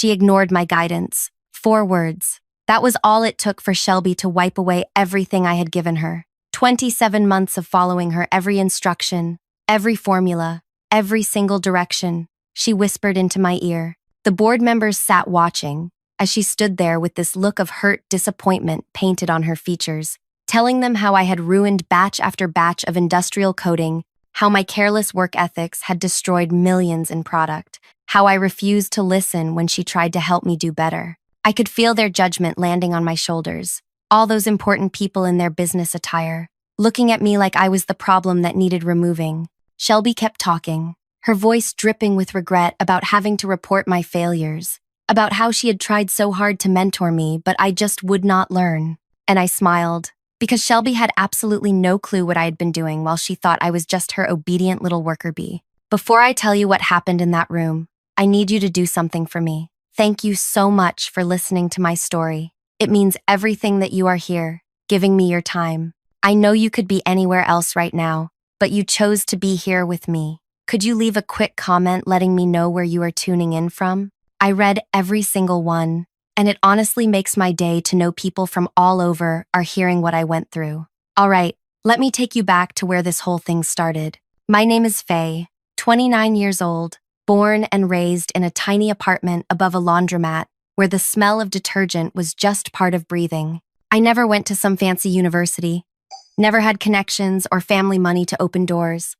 she ignored my guidance. 4 words. That was all it took for Shelby to wipe away everything I had given her. 27 months of following her every instruction, every formula, every single direction. She whispered into my ear. The board members sat watching, as she stood there with this look of hurt disappointment painted on her features, telling them how I had ruined batch after batch of industrial coding, how my careless work ethics had destroyed millions in product, how I refused to listen when she tried to help me do better. I could feel their judgment landing on my shoulders, all those important people in their business attire, looking at me like I was the problem that needed removing. Shelby kept talking, her voice dripping with regret about having to report my failures, about how she had tried so hard to mentor me, but I just would not learn. And I smiled, because Shelby had absolutely no clue what I had been doing while she thought I was just her obedient little worker bee. Before I tell you what happened in that room, I need you to do something for me. Thank you so much for listening to my story. It means everything that you are here, giving me your time. I know you could be anywhere else right now, but you chose to be here with me. Could you leave a quick comment letting me know where you are tuning in from? I read every single one, and it honestly makes my day to know people from all over are hearing what I went through. All right, let me take you back to where this whole thing started. My name is Faye, 29 years old, born and raised in a tiny apartment above a laundromat where the smell of detergent was just part of breathing. I never went to some fancy university, never had connections or family money to open doors.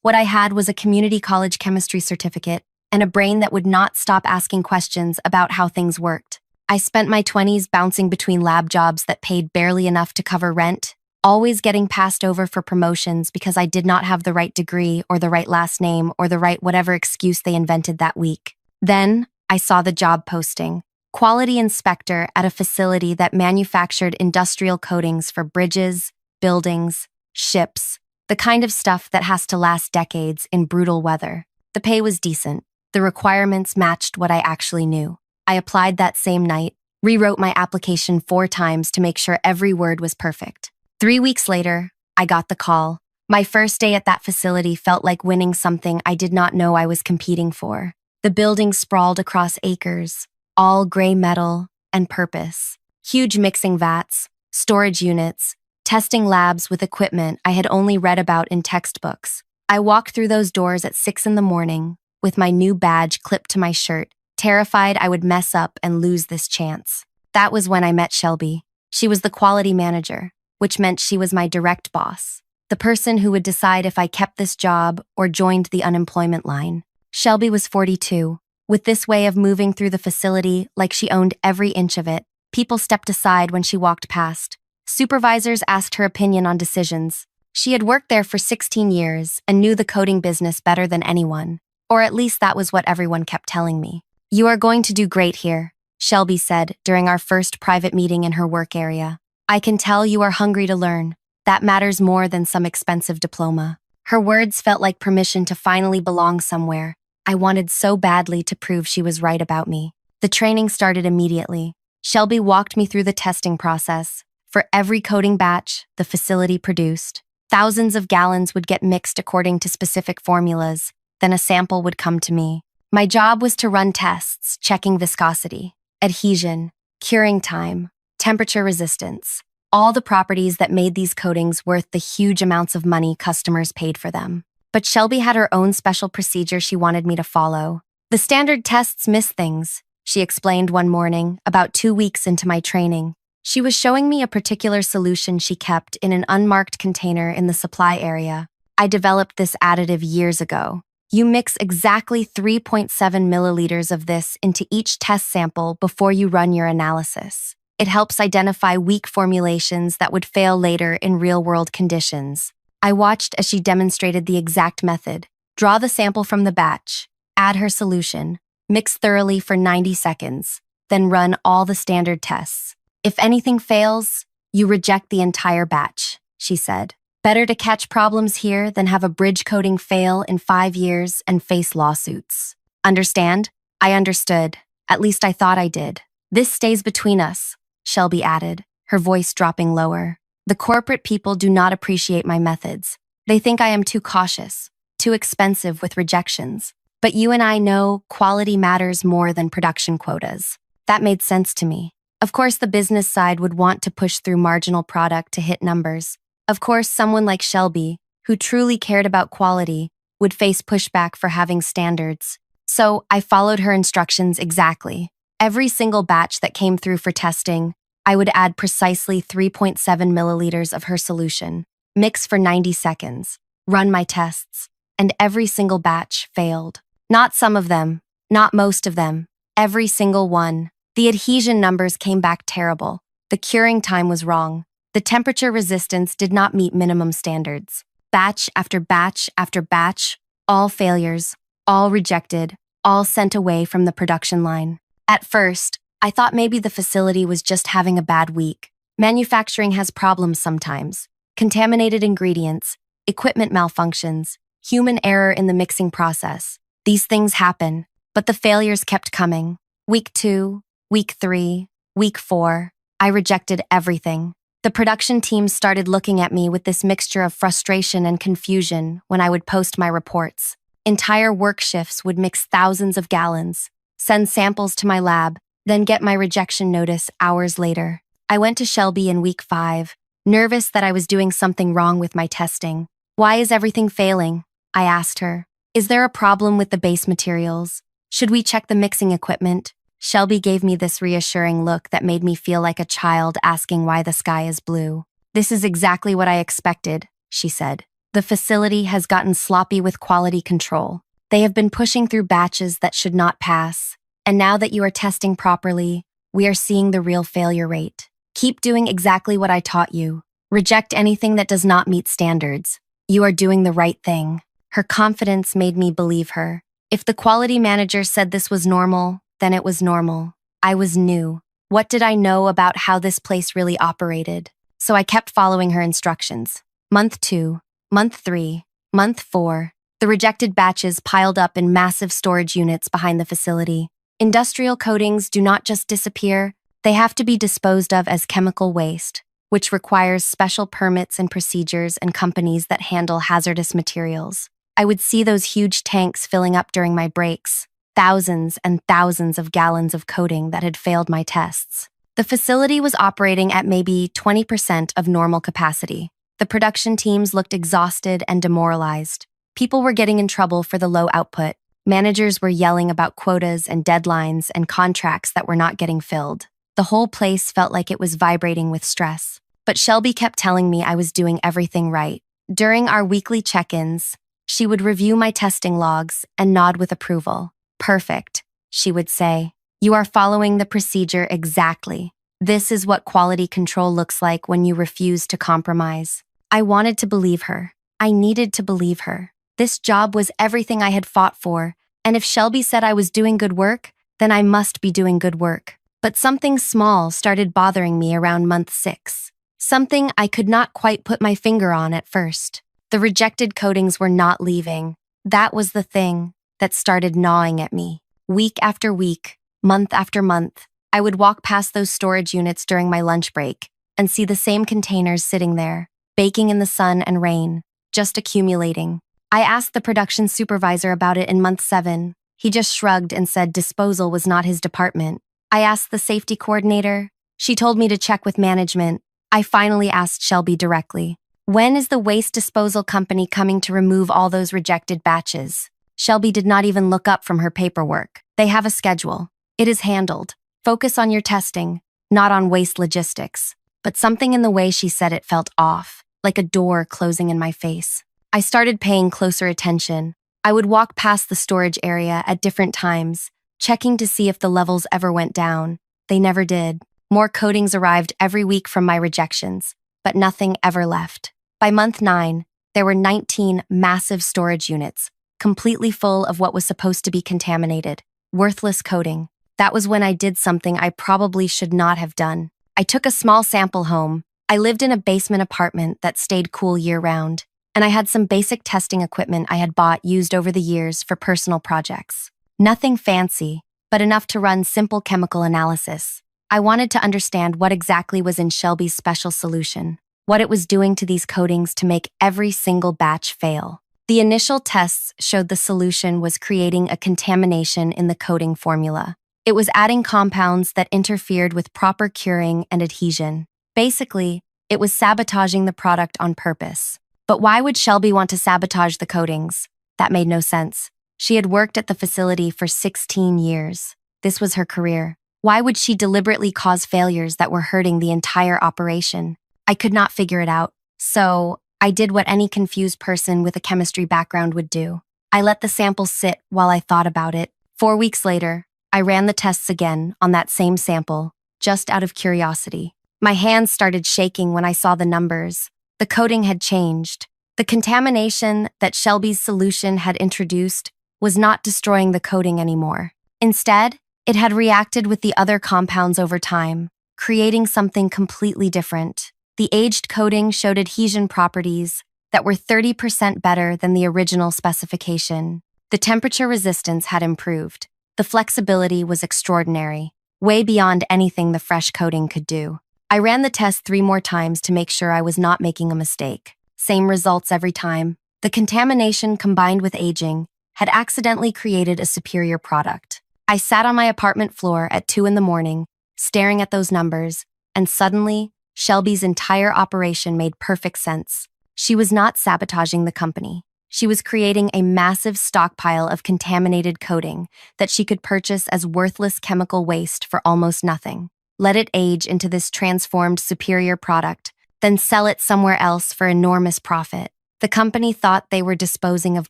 What I had was a community college chemistry certificate and a brain that would not stop asking questions about how things worked. I spent my 20s bouncing between lab jobs that paid barely enough to cover rent, always getting passed over for promotions because I did not have the right degree or the right last name or the right whatever excuse they invented that week. Then, I saw the job posting. Quality inspector at a facility that manufactured industrial coatings for bridges, buildings, ships, the kind of stuff that has to last decades in brutal weather. The pay was decent. The requirements matched what I actually knew. I applied that same night, rewrote my application 4 times to make sure every word was perfect. 3 weeks later, I got the call. My first day at that facility felt like winning something I did not know I was competing for. The building sprawled across acres, all gray metal and purpose. Huge mixing vats, storage units, testing labs with equipment I had only read about in textbooks. I walked through those doors at 6 in the morning, with my new badge clipped to my shirt, terrified I would mess up and lose this chance. That was when I met Shelby. She was the quality manager, which meant she was my direct boss, the person who would decide if I kept this job or joined the unemployment line. Shelby was 42. With this way of moving through the facility like she owned every inch of it, people stepped aside when she walked past. Supervisors asked her opinion on decisions. She had worked there for 16 years and knew the coding business better than anyone, or at least that was what everyone kept telling me. "You are going to do great here," Shelby said during our first private meeting in her work area. "I can tell you are hungry to learn. That matters more than some expensive diploma." Her words felt like permission to finally belong somewhere. I wanted so badly to prove she was right about me. The training started immediately. Shelby walked me through the testing process. For every coding batch the facility produced, thousands of gallons would get mixed according to specific formulas. Then a sample would come to me. My job was to run tests, checking viscosity, adhesion, curing time, temperature resistance, all the properties that made these coatings worth the huge amounts of money customers paid for them. But Shelby had her own special procedure she wanted me to follow. "The standard tests miss things," she explained one morning, about 2 weeks into my training. She was showing me a particular solution she kept in an unmarked container in the supply area. "I developed this additive years ago. You mix exactly 3.7 milliliters of this into each test sample before you run your analysis. It helps identify weak formulations that would fail later in real-world conditions." I watched as she demonstrated the exact method. Draw the sample from the batch, add her solution, mix thoroughly for 90 seconds, then run all the standard tests. "If anything fails, you reject the entire batch," she said. "Better to catch problems here than have a bridge coating fail in 5 years and face lawsuits." Understand? I understood. At least I thought I did. "This stays between us," Shelby added, her voice dropping lower. "The corporate people do not appreciate my methods. They think I am too cautious, too expensive with rejections. But you and I know quality matters more than production quotas. That made sense to me. Of course, the business side would want to push through marginal product to hit numbers. Of course, someone like Shelby, who truly cared about quality, would face pushback for having standards. So I followed her instructions exactly. Every single batch that came through for testing, I would add precisely 3.7 milliliters of her solution, mix for 90 seconds, run my tests, and every single batch failed. Not some of them, not most of them, every single one. The adhesion numbers came back terrible. The curing time was wrong. The temperature resistance did not meet minimum standards. Batch after batch after batch, all failures, all rejected, all sent away from the production line. At first, I thought maybe the facility was just having a bad week. Manufacturing has problems sometimes. Contaminated ingredients, equipment malfunctions, human error in the mixing process. These things happen, but the failures kept coming. Week 2, week 3, week 4, I rejected everything. The production team started looking at me with this mixture of frustration and confusion when I would post my reports. Entire work shifts would mix thousands of gallons, send samples to my lab, then get my rejection notice hours later. I went to Shelby in week 5, nervous that I was doing something wrong with my testing. "Why is everything failing?" I asked her. "Is there a problem with the base materials? Should we check the mixing equipment?" Shelby gave me this reassuring look that made me feel like a child asking why the sky is blue. "This is exactly what I expected," she said. "The facility has gotten sloppy with quality control. They have been pushing through batches that should not pass. And now that you are testing properly, we are seeing the real failure rate. Keep doing exactly what I taught you. Reject anything that does not meet standards. You are doing the right thing." Her confidence made me believe her. If the quality manager said this was normal, then it was normal. I was new. What did I know about how this place really operated? So I kept following her instructions. Month 2, month 3, month 4, the rejected batches piled up in massive storage units behind the facility. Industrial coatings do not just disappear, they have to be disposed of as chemical waste, which requires special permits and procedures and companies that handle hazardous materials. I would see those huge tanks filling up during my breaks, thousands and thousands of gallons of coating that had failed my tests. The facility was operating at maybe 20% of normal capacity. The production teams looked exhausted and demoralized. People were getting in trouble for the low output. Managers were yelling about quotas and deadlines and contracts that were not getting filled. The whole place felt like it was vibrating with stress. But Shelby kept telling me I was doing everything right. During our weekly check-ins, she would review my testing logs and nod with approval. "Perfect," she would say. "You are following the procedure exactly. This is what quality control looks like when you refuse to compromise." I wanted to believe her. I needed to believe her. This job was everything I had fought for, and if Shelby said I was doing good work, then I must be doing good work. But something small started bothering me around month 6. Something I could not quite put my finger on at first. The rejected coatings were not leaving. That was the thing that started gnawing at me. Week after week, month after month, I would walk past those storage units during my lunch break and see the same containers sitting there, baking in the sun and rain, just accumulating. I asked the production supervisor about it in month 7. He just shrugged and said disposal was not his department. I asked the safety coordinator. She told me to check with management. I finally asked Shelby directly. "When is the waste disposal company coming to remove all those rejected batches?" Shelby did not even look up from her paperwork. "They have a schedule. It is handled. Focus on your testing, not on waste logistics." But something in the way she said it felt off, like a door closing in my face. I started paying closer attention. I would walk past the storage area at different times, checking to see if the levels ever went down. They never did. More coatings arrived every week from my rejections, but nothing ever left. By month 9, there were 19 massive storage units, completely full of what was supposed to be contaminated, worthless coating. That was when I did something I probably should not have done. I took a small sample home. I lived in a basement apartment that stayed cool year-round, and I had some basic testing equipment I had bought used over the years for personal projects. Nothing fancy, but enough to run simple chemical analysis. I wanted to understand what exactly was in Shelby's special solution, what it was doing to these coatings to make every single batch fail. The initial tests showed the solution was creating a contamination in the coating formula. It was adding compounds that interfered with proper curing and adhesion. Basically, it was sabotaging the product on purpose. But why would Shelby want to sabotage the coatings? That made no sense. She had worked at the facility for 16 years. This was her career. Why would she deliberately cause failures that were hurting the entire operation? I could not figure it out. So, I did what any confused person with a chemistry background would do. I let the sample sit while I thought about it. 4 weeks later, I ran the tests again on that same sample, just out of curiosity. My hands started shaking when I saw the numbers. The coating had changed. The contamination that Shelby's solution had introduced was not destroying the coating anymore. Instead, it had reacted with the other compounds over time, creating something completely different. The aged coating showed adhesion properties that were 30% better than the original specification. The temperature resistance had improved. The flexibility was extraordinary, way beyond anything the fresh coating could do. I ran the test 3 more times to make sure I was not making a mistake. Same results every time. The contamination combined with aging had accidentally created a superior product. I sat on my apartment floor at 2 in the morning, staring at those numbers, and suddenly, Shelby's entire operation made perfect sense. She was not sabotaging the company. She was creating a massive stockpile of contaminated coating that she could purchase as worthless chemical waste for almost nothing. Let it age into this transformed superior product, then sell it somewhere else for enormous profit. The company thought they were disposing of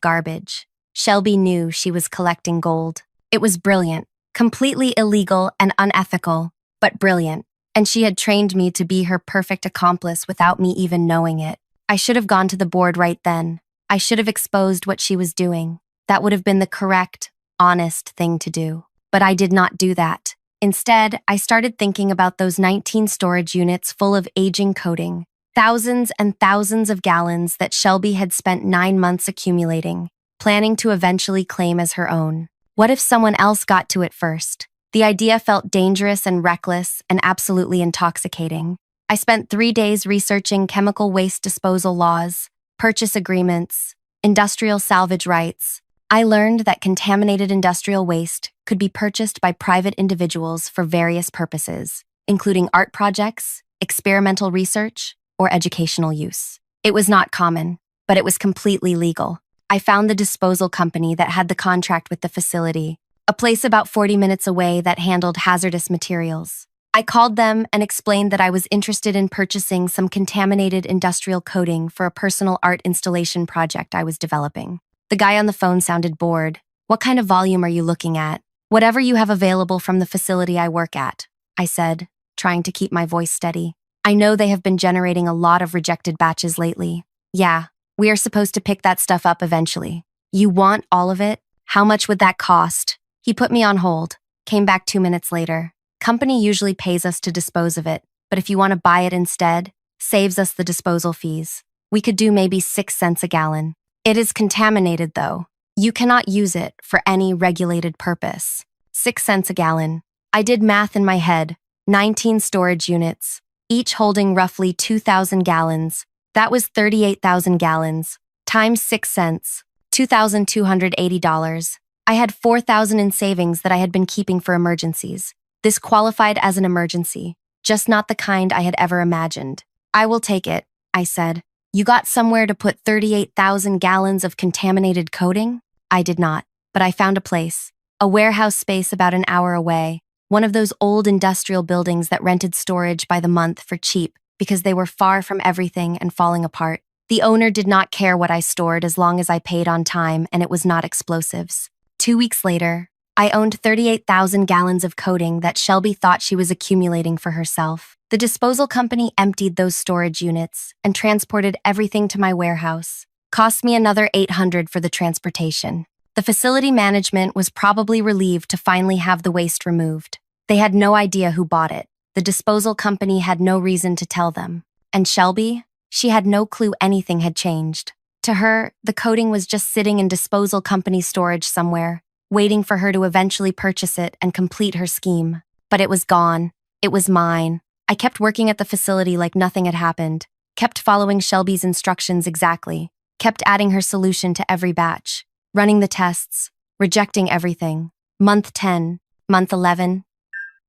garbage. Shelby knew she was collecting gold. It was brilliant, completely illegal and unethical, but brilliant. And she had trained me to be her perfect accomplice without me even knowing it. I should have gone to the board right then. I should have exposed what she was doing. That would have been the correct, honest thing to do. But I did not do that. Instead, I started thinking about those 19 storage units full of aging coating, thousands and thousands of gallons that Shelby had spent 9 months accumulating, planning to eventually claim as her own. What if someone else got to it first? The idea felt dangerous and reckless and absolutely intoxicating. I spent 3 days researching chemical waste disposal laws, purchase agreements, industrial salvage rights. I learned that contaminated industrial waste could be purchased by private individuals for various purposes, including art projects, experimental research, or educational use. It was not common, but it was completely legal. I found the disposal company that had the contract with the facility, a place about 40 minutes away that handled hazardous materials. I called them and explained that I was interested in purchasing some contaminated industrial coating for a personal art installation project I was developing. The guy on the phone sounded bored. "What kind of volume are you looking at?" "Whatever you have available from the facility I work at," I said, trying to keep my voice steady. "I know they have been generating a lot of rejected batches lately." "Yeah, we are supposed to pick that stuff up eventually." "You want all of it? How much would that cost?" He put me on hold, came back 2 minutes later. "Company usually pays us to dispose of it, but if you want to buy it instead, saves us the disposal fees. We could do maybe 6 cents a gallon. It is contaminated, though. You cannot use it for any regulated purpose." 6 cents a gallon. I did math in my head. 19 storage units, each holding roughly 2,000 gallons. That was 38,000 gallons, times 6 cents, $2,280. I had 4,000 in savings that I had been keeping for emergencies. This qualified as an emergency, just not the kind I had ever imagined. "I will take it," I said. "You got somewhere to put 38,000 gallons of contaminated coating?" I did not, but I found a place. A warehouse space about an hour away, one of those old industrial buildings that rented storage by the month for cheap because they were far from everything and falling apart. The owner did not care what I stored as long as I paid on time and it was not explosives. 2 weeks later, I owned 38,000 gallons of coating that Shelby thought she was accumulating for herself. The disposal company emptied those storage units and transported everything to my warehouse. Cost me another $800 for the transportation. The facility management was probably relieved to finally have the waste removed. They had no idea who bought it. The disposal company had no reason to tell them. And Shelby? She had no clue anything had changed. To her, the coating was just sitting in disposal company storage somewhere, waiting for her to eventually purchase it and complete her scheme. But it was gone. It was mine. I kept working at the facility like nothing had happened, kept following Shelby's instructions exactly. kept adding her solution to every batch, running the tests, rejecting everything. Month 10, month 11,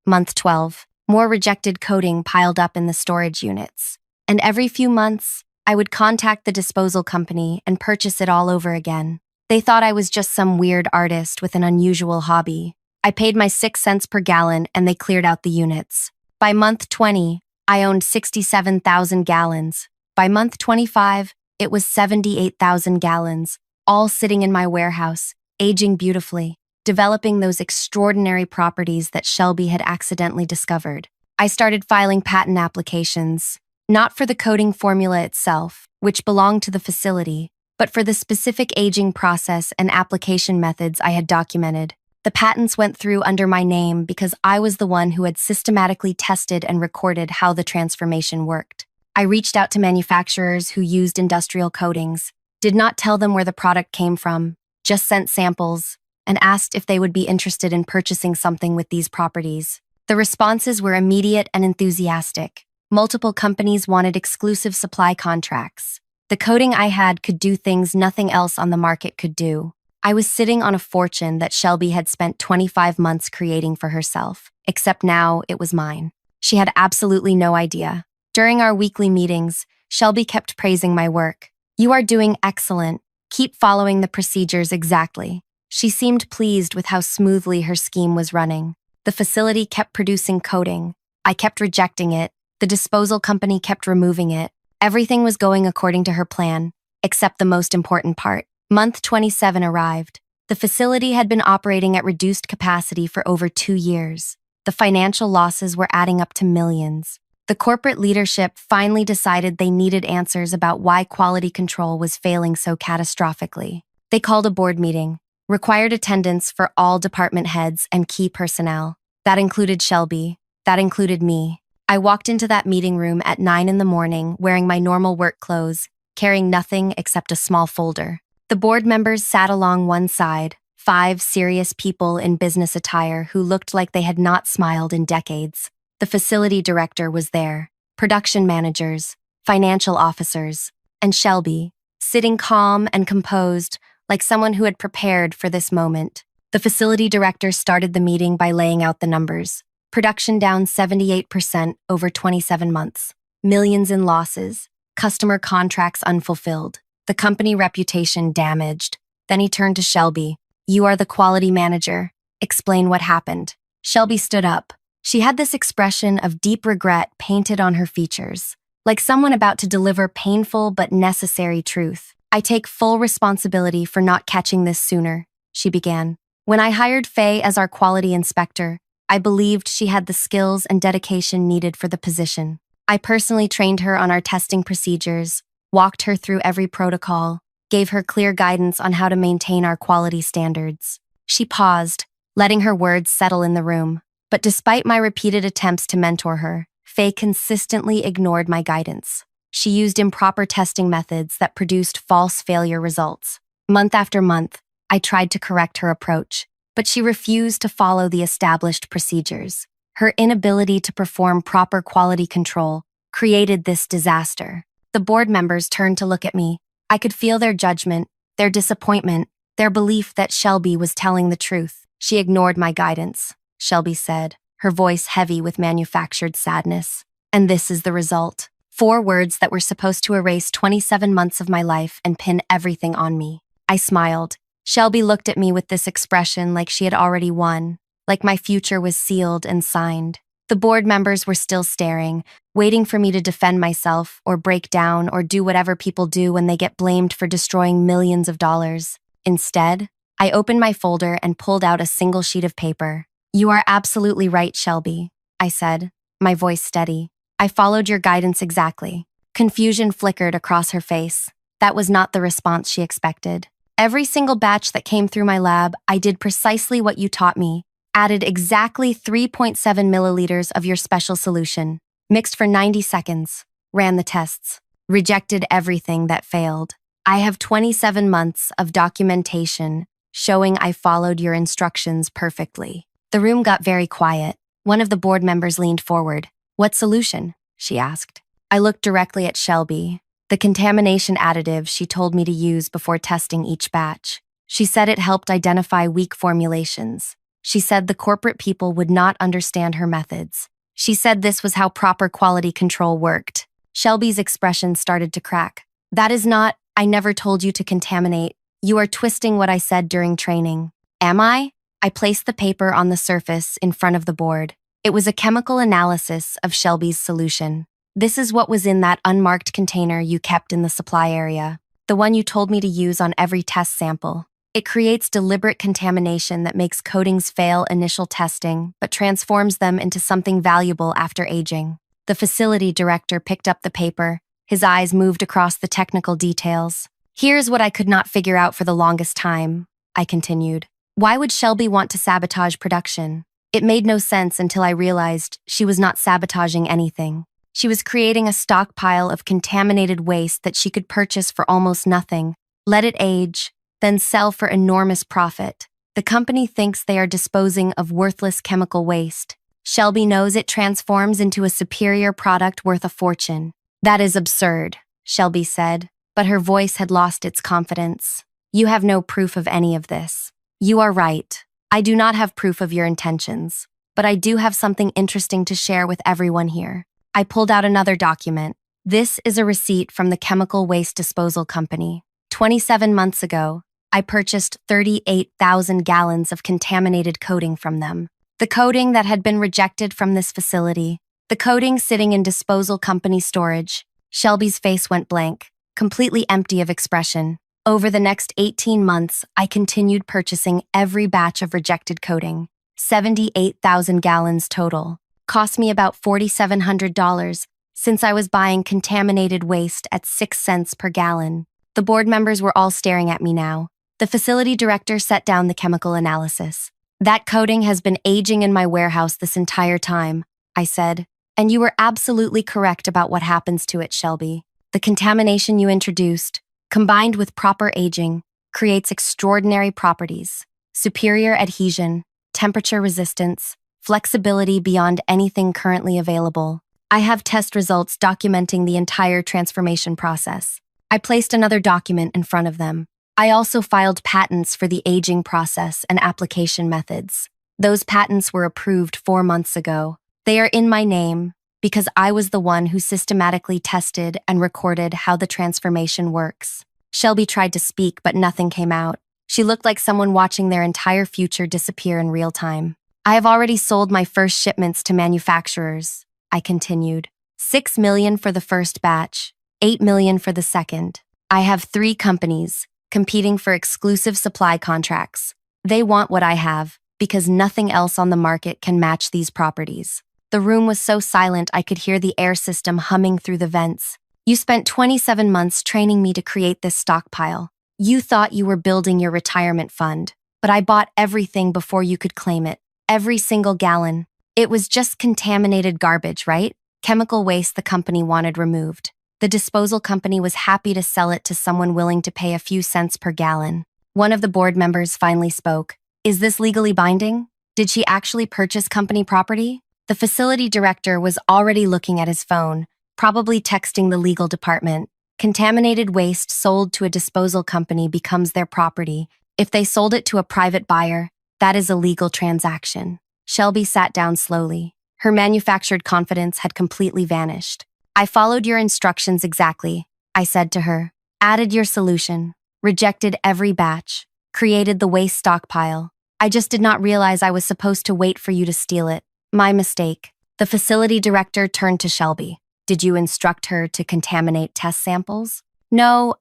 month 12. More rejected coding piled up in the storage units. And every few months, I would contact the disposal company and purchase it all over again. They thought I was just some weird artist with an unusual hobby. I paid my 6 cents per gallon and they cleared out the units. By month 20, I owned 67,000 gallons. By month 25, it was 78,000 gallons, all sitting in my warehouse, aging beautifully, developing those extraordinary properties that Shelby had accidentally discovered. I started filing patent applications, not for the coating formula itself, which belonged to the facility, but for the specific aging process and application methods I had documented. The patents went through under my name because I was the one who had systematically tested and recorded how the transformation worked. I reached out to manufacturers who used industrial coatings, did not tell them where the product came from, just sent samples, and asked if they would be interested in purchasing something with these properties. The responses were immediate and enthusiastic. Multiple companies wanted exclusive supply contracts. The coating I had could do things nothing else on the market could do. I was sitting on a fortune that Shelby had spent 25 months creating for herself, except now it was mine. She had absolutely no idea. During our weekly meetings, Shelby kept praising my work. "You are doing excellent. Keep following the procedures exactly." She seemed pleased with how smoothly her scheme was running. The facility kept producing coating. I kept rejecting it. The disposal company kept removing it. Everything was going according to her plan, except the most important part. Month 27 arrived. The facility had been operating at reduced capacity for over 2 years. The financial losses were adding up to millions. The corporate leadership finally decided they needed answers about why quality control was failing so catastrophically. They called a board meeting, required attendance for all department heads and key personnel. That included Shelby. That included me. I walked into that meeting room at 9 in the morning wearing my normal work clothes, carrying nothing except a small folder. The board members sat along one side, 5 serious people in business attire who looked like they had not smiled in decades. The facility director was there, production managers, financial officers, and Shelby, sitting calm and composed like someone who had prepared for this moment. The facility director started the meeting by laying out the numbers. Production down 78% over 27 months. Millions in losses. Customer contracts unfulfilled. The company reputation damaged. Then he turned to Shelby. "You are the quality manager. Explain what happened." Shelby stood up. She had this expression of deep regret painted on her features, like someone about to deliver painful but necessary truth. "I take full responsibility for not catching this sooner," she began. "When I hired Faye as our quality inspector, I believed she had the skills and dedication needed for the position. I personally trained her on our testing procedures, walked her through every protocol, gave her clear guidance on how to maintain our quality standards." She paused, letting her words settle in the room. But despite my repeated attempts to mentor her, Faye consistently ignored my guidance. She used improper testing methods that produced false failure results. Month after month, I tried to correct her approach, but she refused to follow the established procedures. Her inability to perform proper quality control created this disaster. The board members turned to look at me. I could feel their judgment, their disappointment, their belief that Shelby was telling the truth. "She ignored my guidance," Shelby said, her voice heavy with manufactured sadness. "And this is the result." 4 words that were supposed to erase 27 months of my life and pin everything on me. I smiled. Shelby looked at me with this expression like she had already won, like my future was sealed and signed. The board members were still staring, waiting for me to defend myself or break down or do whatever people do when they get blamed for destroying millions of dollars. Instead, I opened my folder and pulled out a single sheet of paper. "You are absolutely right, Shelby," I said, my voice steady. "I followed your guidance exactly." Confusion flickered across her face. That was not the response she expected. "Every single batch that came through my lab, I did precisely what you taught me. Added exactly 3.7 milliliters of your special solution. Mixed for 90 seconds. Ran the tests. Rejected everything that failed. I have 27 months of documentation showing I followed your instructions perfectly." The room got very quiet. One of the board members leaned forward. "What solution?" she asked. I looked directly at Shelby. The contamination additive she told me to use before testing each batch. She said it helped identify weak formulations. She said the corporate people would not understand her methods. She said this was how proper quality control worked. Shelby's expression started to crack. That is not, I never told you to contaminate. You are twisting what I said during training. Am I? I placed the paper on the surface in front of the board. It was a chemical analysis of Shelby's solution. This is what was in that unmarked container you kept in the supply area, the one you told me to use on every test sample. It creates deliberate contamination that makes coatings fail initial testing, but transforms them into something valuable after aging. The facility director picked up the paper. His eyes moved across the technical details. Here's what I could not figure out for the longest time, I continued. Why would Shelby want to sabotage production? It made no sense until I realized she was not sabotaging anything. She was creating a stockpile of contaminated waste that she could purchase for almost nothing, let it age, then sell for enormous profit. The company thinks they are disposing of worthless chemical waste. Shelby knows it transforms into a superior product worth a fortune. That is absurd, Shelby said, but her voice had lost its confidence. You have no proof of any of this. You are right. I do not have proof of your intentions, but I do have something interesting to share with everyone here. I pulled out another document. This is a receipt from the chemical waste disposal company. 27 months ago, I purchased 38,000 gallons of contaminated coating from them. The coating that had been rejected from this facility. The coating sitting in disposal company storage. Shelby's face went blank, completely empty of expression. Over the next 18 months, I continued purchasing every batch of rejected coating. 78,000 gallons total. Cost me about $4,700 since I was buying contaminated waste at 6 cents per gallon. The board members were all staring at me now. The facility director set down the chemical analysis. That coating has been aging in my warehouse this entire time, I said, and you were absolutely correct about what happens to it, Shelby. The contamination you introduced, combined with proper aging, creates extraordinary properties: superior adhesion, temperature resistance, flexibility beyond anything currently available. I have test results documenting the entire transformation process. I placed another document in front of them. I also filed patents for the aging process and application methods. Those patents were approved 4 months ago. They are in my name because I was the one who systematically tested and recorded how the transformation works. Shelby tried to speak, but nothing came out. She looked like someone watching their entire future disappear in real time. I have already sold my first shipments to manufacturers, I continued. 6 million for the first batch, 8 million for the second. I have 3 companies competing for exclusive supply contracts. They want what I have because nothing else on the market can match these properties. The room was so silent I could hear the air system humming through the vents. You spent 27 months training me to create this stockpile. You thought you were building your retirement fund, but I bought everything before you could claim it. Every single gallon. It was just contaminated garbage, right? Chemical waste the company wanted removed. The disposal company was happy to sell it to someone willing to pay a few cents per gallon. One of the board members finally spoke. Is this legally binding? Did she actually purchase company property? The facility director was already looking at his phone, probably texting the legal department. Contaminated waste sold to a disposal company becomes their property. If they sold it to a private buyer, that is a legal transaction. Shelby sat down slowly. Her manufactured confidence had completely vanished. I followed your instructions exactly, I said to her. Added your solution, rejected every batch, created the waste stockpile. I just did not realize I was supposed to wait for you to steal it. My mistake. The facility director turned to Shelby. Did you instruct her to contaminate test samples? No,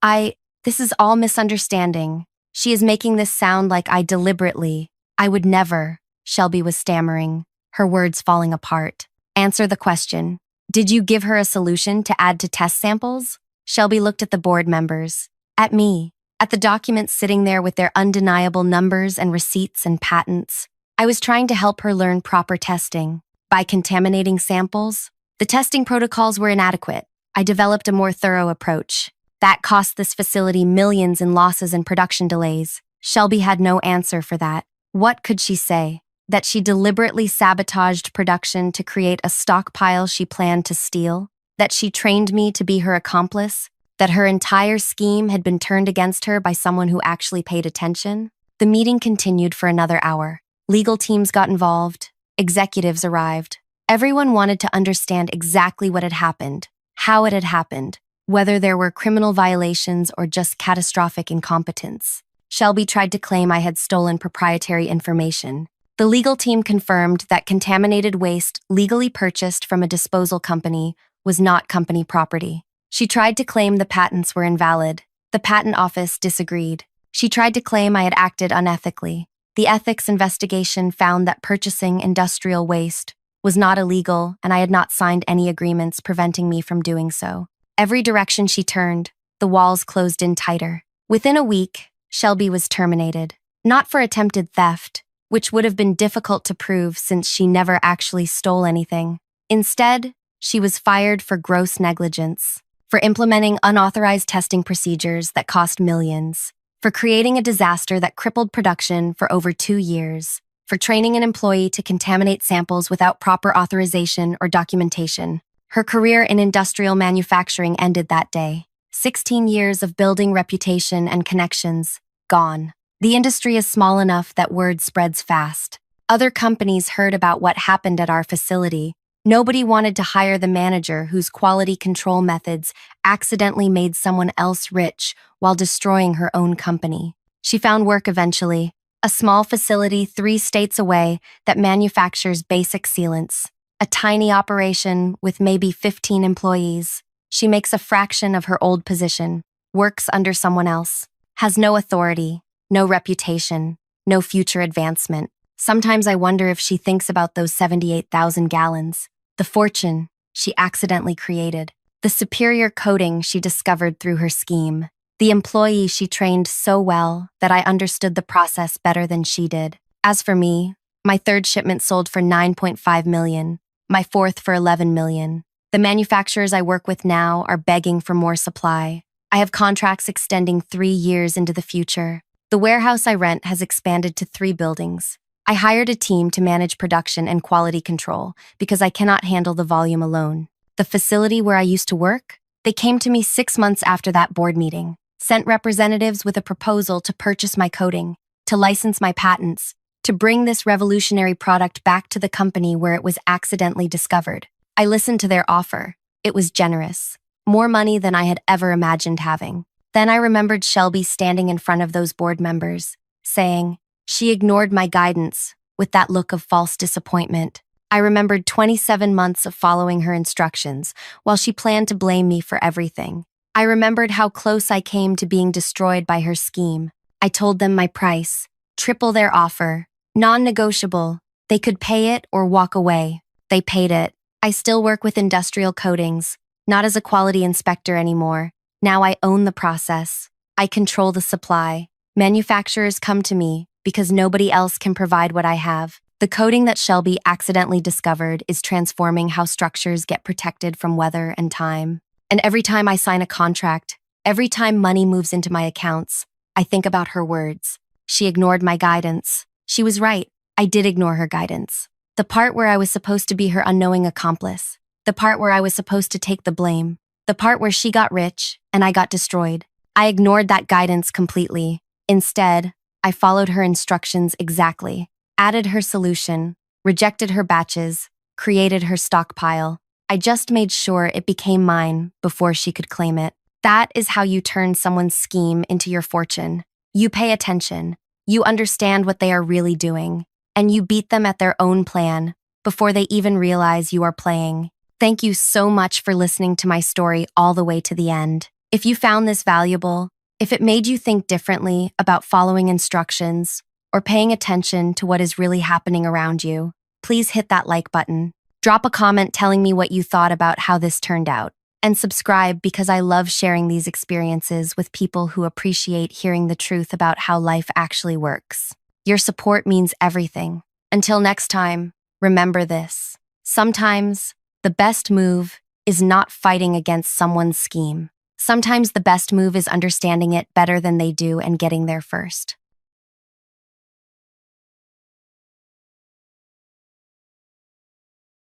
this is all misunderstanding. She is making this sound like I deliberately. I would never, Shelby was stammering, her words falling apart. Answer the question. Did you give her a solution to add to test samples? Shelby looked at the board members, at me, at the documents sitting there with their undeniable numbers and receipts and patents. I was trying to help her learn proper testing. By contaminating samples, the testing protocols were inadequate. I developed a more thorough approach. That cost this facility millions in losses and production delays. Shelby had no answer for that. What could she say? That she deliberately sabotaged production to create a stockpile she planned to steal? That she trained me to be her accomplice? that her entire scheme had been turned against her by someone who actually paid attention. The meeting continued for another hour. Legal teams got involved. Executives arrived. Everyone wanted to understand exactly what had happened, how it had happened, whether there were criminal violations or just catastrophic incompetence. Shelby tried to claim I had stolen proprietary information. The legal team confirmed that contaminated waste legally purchased from a disposal company was not company property. She tried to claim the patents were invalid. The patent office disagreed. She tried to claim I had acted unethically. The ethics investigation found that purchasing industrial waste was not illegal and I had not signed any agreements preventing me from doing so. Every direction she turned, the walls closed in tighter. Within a week, Shelby was terminated. Not for attempted theft, which would have been difficult to prove since she never actually stole anything. Instead, she was fired for gross negligence, for implementing unauthorized testing procedures that cost millions, for creating a disaster that crippled production for over 2 years, for training an employee to contaminate samples without proper authorization or documentation. Her career in industrial manufacturing ended that day. 16 years of building reputation and connections, gone. The industry is small enough that word spreads fast. Other companies heard about what happened at our facility. Nobody wanted to hire the manager whose quality control methods accidentally made someone else rich while destroying her own company. She found work eventually, a small facility 3 states away that manufactures basic sealants. A tiny operation with maybe 15 employees. She makes a fraction of her old position, works under someone else, has no authority, no reputation, no future advancement. Sometimes I wonder if she thinks about those 78,000 gallons, the fortune she accidentally created, the superior coding she discovered through her scheme, the employee she trained so well that I understood the process better than she did. As for me, my 3rd shipment sold for $9.5 million, my 4th for $11 million. The manufacturers I work with now are begging for more supply. I have contracts extending 3 years into the future. The warehouse I rent has expanded to 3 buildings. I hired a team to manage production and quality control because I cannot handle the volume alone. The facility where I used to work? They came to me 6 months after that board meeting, sent representatives with a proposal to purchase my coding, to license my patents, to bring this revolutionary product back to the company where it was accidentally discovered. I listened to their offer. It was generous, more money than I had ever imagined having. Then I remembered Shelby standing in front of those board members, saying, she ignored my guidance with that look of false disappointment. I remembered 27 months of following her instructions while she planned to blame me for everything. I remembered how close I came to being destroyed by her scheme. I told them my price, triple their offer, non-negotiable. They could pay it or walk away. They paid it. I still work with industrial coatings, not as a quality inspector anymore. Now I own the process. I control the supply. Manufacturers come to me because nobody else can provide what I have. The coating that Shelby accidentally discovered is transforming how structures get protected from weather and time. And every time I sign a contract, every time money moves into my accounts, I think about her words. She ignored my guidance. She was right. I did ignore her guidance. The part where I was supposed to be her unknowing accomplice. The part where I was supposed to take the blame. The part where she got rich and I got destroyed. I ignored that guidance completely. Instead, I followed her instructions exactly, added her solution, rejected her batches, created her stockpile. I just made sure it became mine before she could claim it. That is how you turn someone's scheme into your fortune. You pay attention, you understand what they are really doing, and you beat them at their own plan before they even realize you are playing. Thank you so much for listening to my story all the way to the end. If you found this valuable, if it made you think differently about following instructions or paying attention to what is really happening around you, please hit that like button. Drop a comment telling me what you thought about how this turned out. And subscribe because I love sharing these experiences with people who appreciate hearing the truth about how life actually works. Your support means everything. Until next time, remember this. Sometimes, the best move is not fighting against someone's scheme. Sometimes the best move is understanding it better than they do and getting there first.